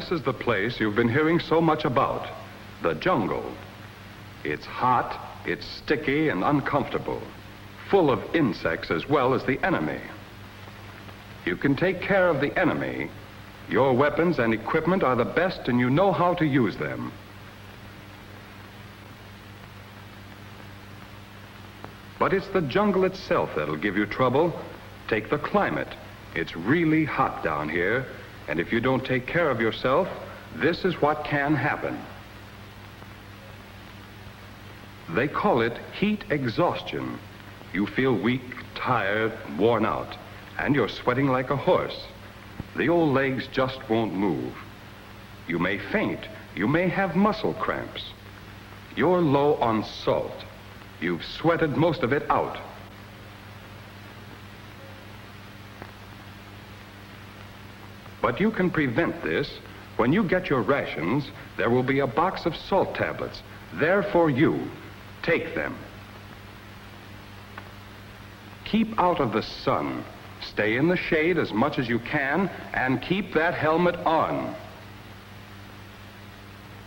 this is the place you've been hearing so much about, the jungle. It's hot, it's sticky and uncomfortable, full of insects as well as the enemy. You can take care of the enemy. Your weapons and equipment are the best and you know how to use them. But it's the jungle itself that'll give you trouble. Take the climate. It's really hot down here, and if you don't take care of yourself, this is what can happen. They call it heat exhaustion. You feel weak, tired, worn out, and you're sweating like a horse. The old legs just won't move. You may faint. You may have muscle cramps. You're low on salt. You've sweated most of it out. But you can prevent this. When you get your rations, there will be a box of salt tablets there for you. Take them. Keep out of the sun. Stay in the shade as much as you can and keep that helmet on.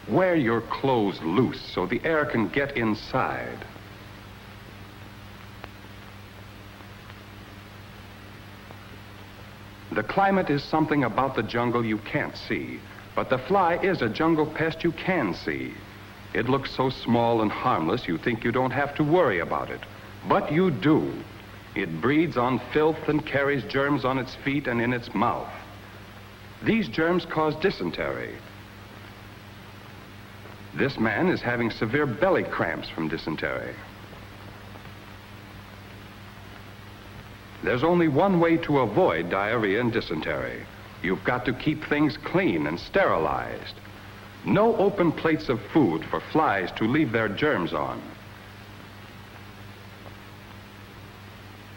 Wear your clothes loose so the air can get inside. The climate is something about the jungle you can't see, but the fly is a jungle pest you can see. It looks so small and harmless you think you don't have to worry about it, but you do. It breeds on filth and carries germs on its feet and in its mouth. These germs cause dysentery. This man is having severe belly cramps from dysentery. There's only one way to avoid diarrhea and dysentery. You've got to keep things clean and sterilized. No open plates of food for flies to leave their germs on.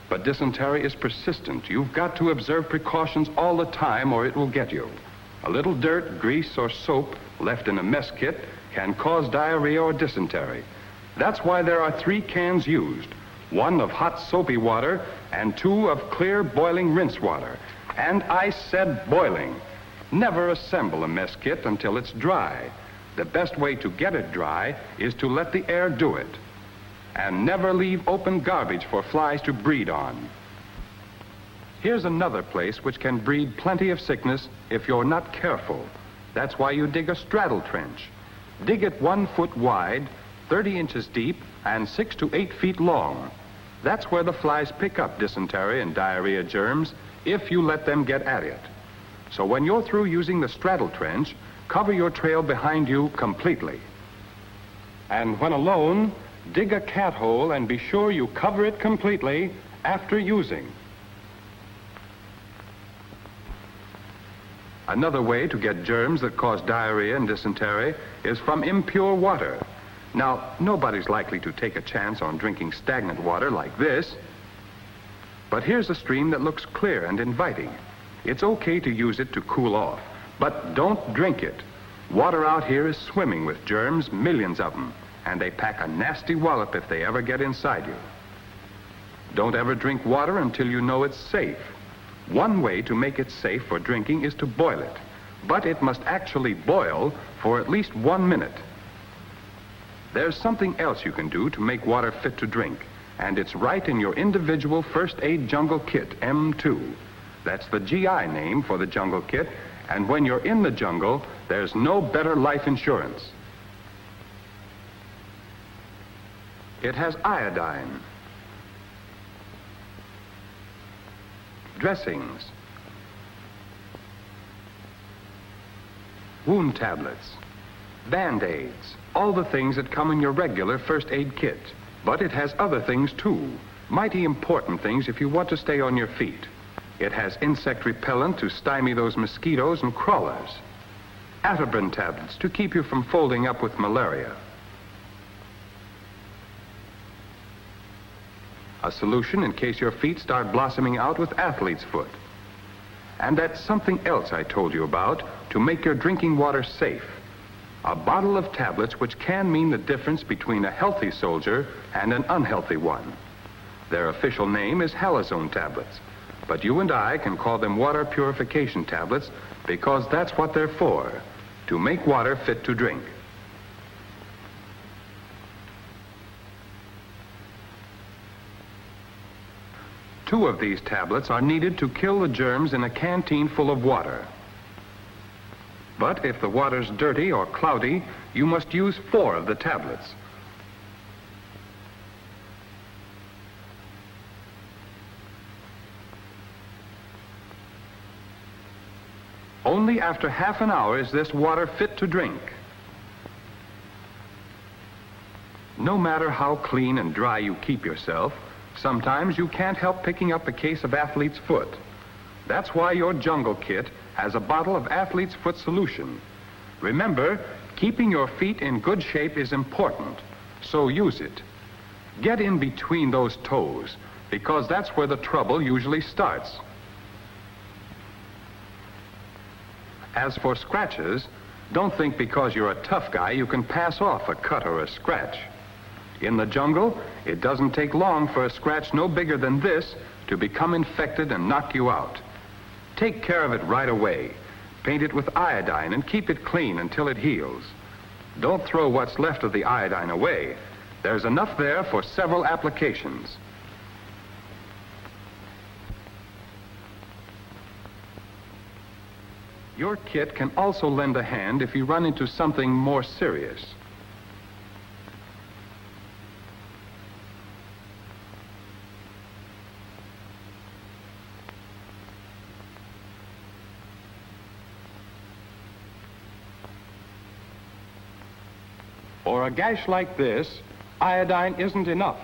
But dysentery is persistent. You've got to observe precautions all the time or it will get you. A little dirt, grease, or soap left in a mess kit can cause diarrhea or dysentery. That's why there are 3 cans used. 1 of hot soapy water and 2 of clear boiling rinse water. And I said boiling. Never assemble a mess kit until it's dry. The best way to get it dry is to let the air do it. And never leave open garbage for flies to breed on. Here's another place which can breed plenty of sickness if you're not careful. That's why you dig a straddle trench. Dig it 1 foot wide, 30 inches deep, and 6 to 8 feet long. That's where the flies pick up dysentery and diarrhea germs if you let them get at it. So when you're through using the straddle trench, cover your trail behind you completely. And when alone, dig a cat hole and be sure you cover it completely after using. Another way to get germs that cause diarrhea and dysentery is from impure water. Now, nobody's likely to take a chance on drinking stagnant water like this. But here's a stream that looks clear and inviting. It's okay to use it to cool off, but don't drink it. Water out here is swimming with germs, millions of them, and they pack a nasty wallop if they ever get inside you. Don't ever drink water until you know it's safe. One way to make it safe for drinking is to boil it, but it must actually boil for at least 1 minute. There's something else you can do to make water fit to drink, and it's right in your individual first aid jungle kit, M2. That's the GI name for the jungle kit, and when you're in the jungle, there's no better life insurance. It has iodine, dressings, wound tablets, Band-Aids, all the things that come in your regular first aid kit. But it has other things too, mighty important things if you want to stay on your feet. It has insect repellent to stymie those mosquitoes and crawlers, Atobrin tablets to keep you from folding up with malaria, a solution in case your feet start blossoming out with athlete's foot. And that's something else I told you about to make your drinking water safe. A bottle of tablets which can mean the difference between a healthy soldier and an unhealthy one. Their official name is halazone tablets, but you and I can call them water purification tablets because that's what they're for, to make water fit to drink. Two of these tablets are needed to kill the germs in a canteen full of water. But if the water's dirty or cloudy, you must use 4 of the tablets. Only after half an hour is this water fit to drink. No matter how clean and dry you keep yourself, sometimes you can't help picking up a case of athlete's foot. That's why your jungle kit has a bottle of athlete's foot solution. Remember, keeping your feet in good shape is important, so use it. Get in between those toes, because that's where the trouble usually starts. As for scratches, don't think because you're a tough guy you can pass off a cut or a scratch. In the jungle, it doesn't take long for a scratch no bigger than this to become infected and knock you out. Take care of it right away. Paint it with iodine and keep it clean until it heals. Don't throw what's left of the iodine away. There's enough there for several applications. Your kit can also lend a hand if you run into something more serious. For a gash like this, iodine isn't enough.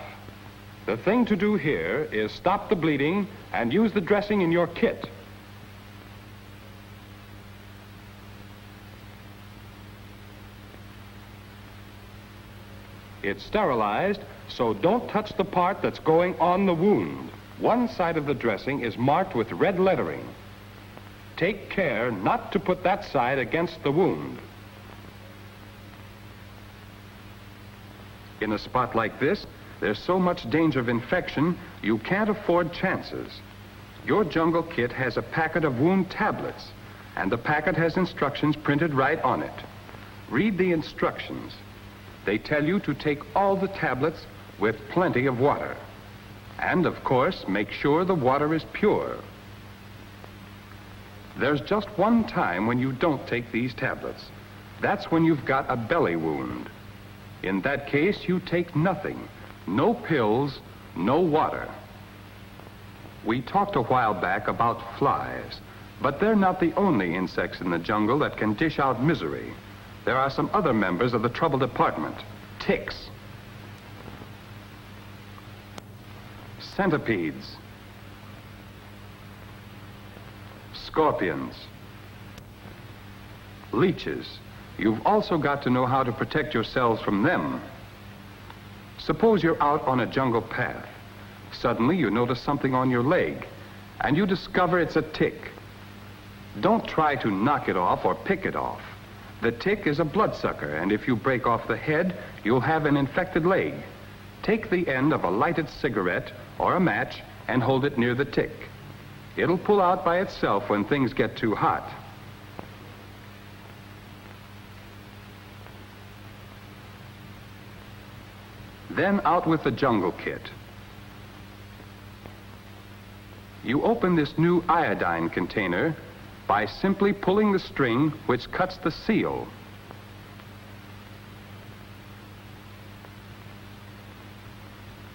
The thing to do here is stop the bleeding and use the dressing in your kit. It's sterilized, so don't touch the part that's going on the wound. One side of the dressing is marked with red lettering. Take care not to put that side against the wound. In a spot like this, there's so much danger of infection, you can't afford chances. Your jungle kit has a packet of wound tablets, and the packet has instructions printed right on it. Read the instructions. They tell you to take all the tablets with plenty of water. And, of course, make sure the water is pure. There's just one time when you don't take these tablets. That's when you've got a belly wound. In that case, you take nothing. No pills, no water. We talked a while back about flies, but they're not the only insects in the jungle that can dish out misery. There are some other members of the trouble department. Ticks, centipedes, scorpions, leeches. You've also got to know how to protect yourselves from them. Suppose you're out on a jungle path. Suddenly you notice something on your leg, and you discover it's a tick. Don't try to knock it off or pick it off. The tick is a bloodsucker, and if you break off the head, you'll have an infected leg. Take the end of a lighted cigarette or a match and hold it near the tick. It'll pull out by itself when things get too hot. Then out with the jungle kit. You open this new iodine container by simply pulling the string which cuts the seal.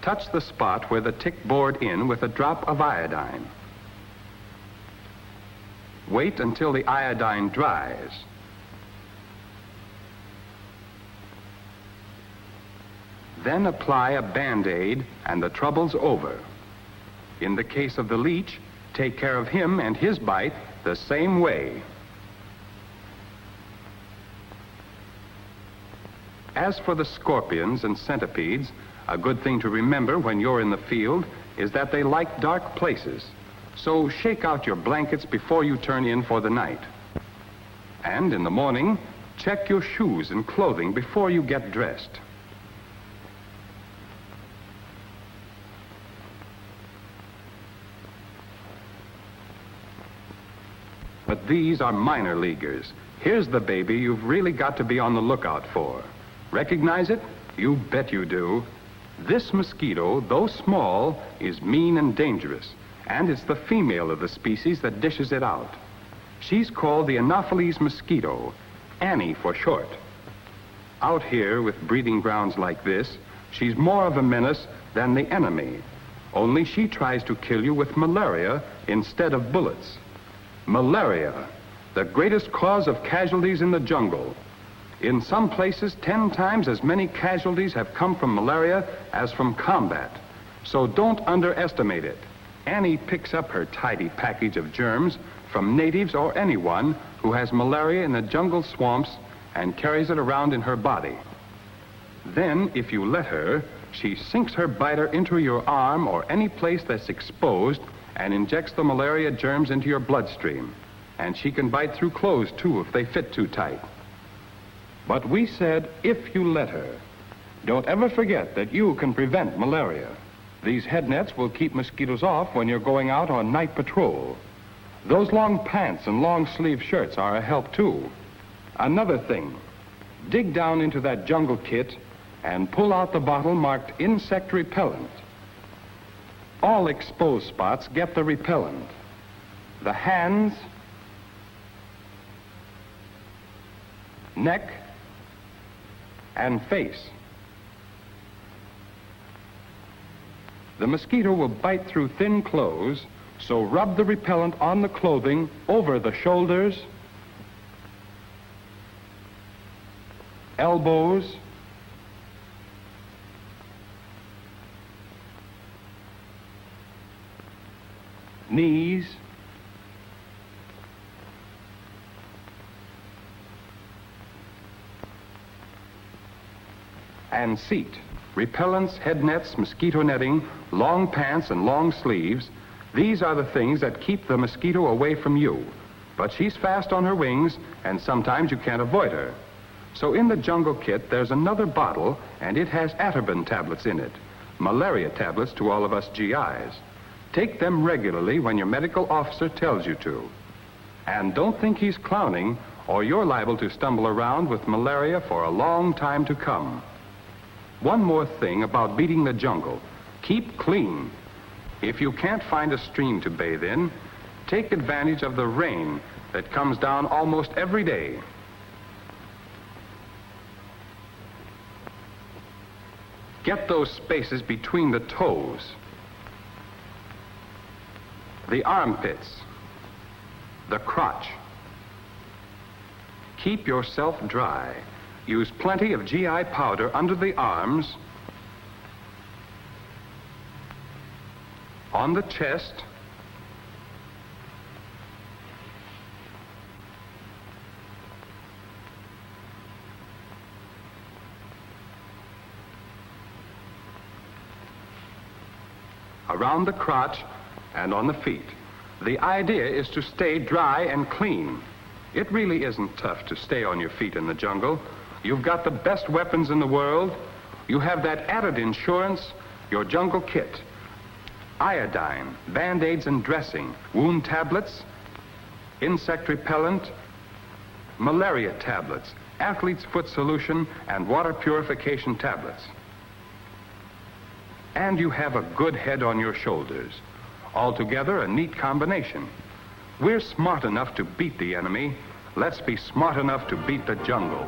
Touch the spot where the tick bored in with a drop of iodine. Wait until the iodine dries. Then apply a Band-Aid and the trouble's over. In the case of the leech, take care of him and his bite the same way. As for the scorpions and centipedes, a good thing to remember when you're in the field is that they like dark places. So shake out your blankets before you turn in for the night. And in the morning, check your shoes and clothing before you get dressed. But these are minor leaguers. Here's the baby you've really got to be on the lookout for. Recognize it? You bet you do. This mosquito, though small, is mean and dangerous, and it's the female of the species that dishes it out. She's called the Anopheles mosquito, Annie for short. Out here with breeding grounds like this, she's more of a menace than the enemy. Only she tries to kill you with malaria instead of bullets. Malaria, the greatest cause of casualties in the jungle. In some places, 10 times as many casualties have come from malaria as from combat. So don't underestimate it. Annie picks up her tidy package of germs from natives or anyone who has malaria in the jungle swamps and carries it around in her body. Then, if you let her, she sinks her biter into your arm or any place that's exposed and injects the malaria germs into your bloodstream. And she can bite through clothes, too, if they fit too tight. But we said, if you let her. Don't ever forget that you can prevent malaria. These head nets will keep mosquitoes off when you're going out on night patrol. Those long pants and long sleeve shirts are a help, too. Another thing, dig down into that jungle kit and pull out the bottle marked insect repellent. All exposed spots get the repellent. The hands, neck, and face. The mosquito will bite through thin clothes, so rub the repellent on the clothing over the shoulders, elbows, knees, and seat. Repellents, head nets, mosquito netting, long pants and long sleeves, these are the things that keep the mosquito away from you. But she's fast on her wings, and sometimes you can't avoid her. So in the jungle kit, there's another bottle, and it has Atirbin tablets in it, malaria tablets to all of us GIs. Take them regularly when your medical officer tells you to. And don't think he's clowning, or you're liable to stumble around with malaria for a long time to come. One more thing about beating the jungle. Keep clean. If you can't find a stream to bathe in, take advantage of the rain that comes down almost every day. Get those spaces between the toes, the armpits, the crotch. Keep yourself dry. Use plenty of GI powder under the arms, on the chest, around the crotch, and on the feet. The idea is to stay dry and clean. It really isn't tough to stay on your feet in the jungle. You've got the best weapons in the world. You have that added insurance, your jungle kit. Iodine, Band-Aids and dressing, wound tablets, insect repellent, malaria tablets, athlete's foot solution, and water purification tablets. And you have a good head on your shoulders. Altogether, a neat combination. We're smart enough to beat the enemy. Let's be smart enough to beat the jungle.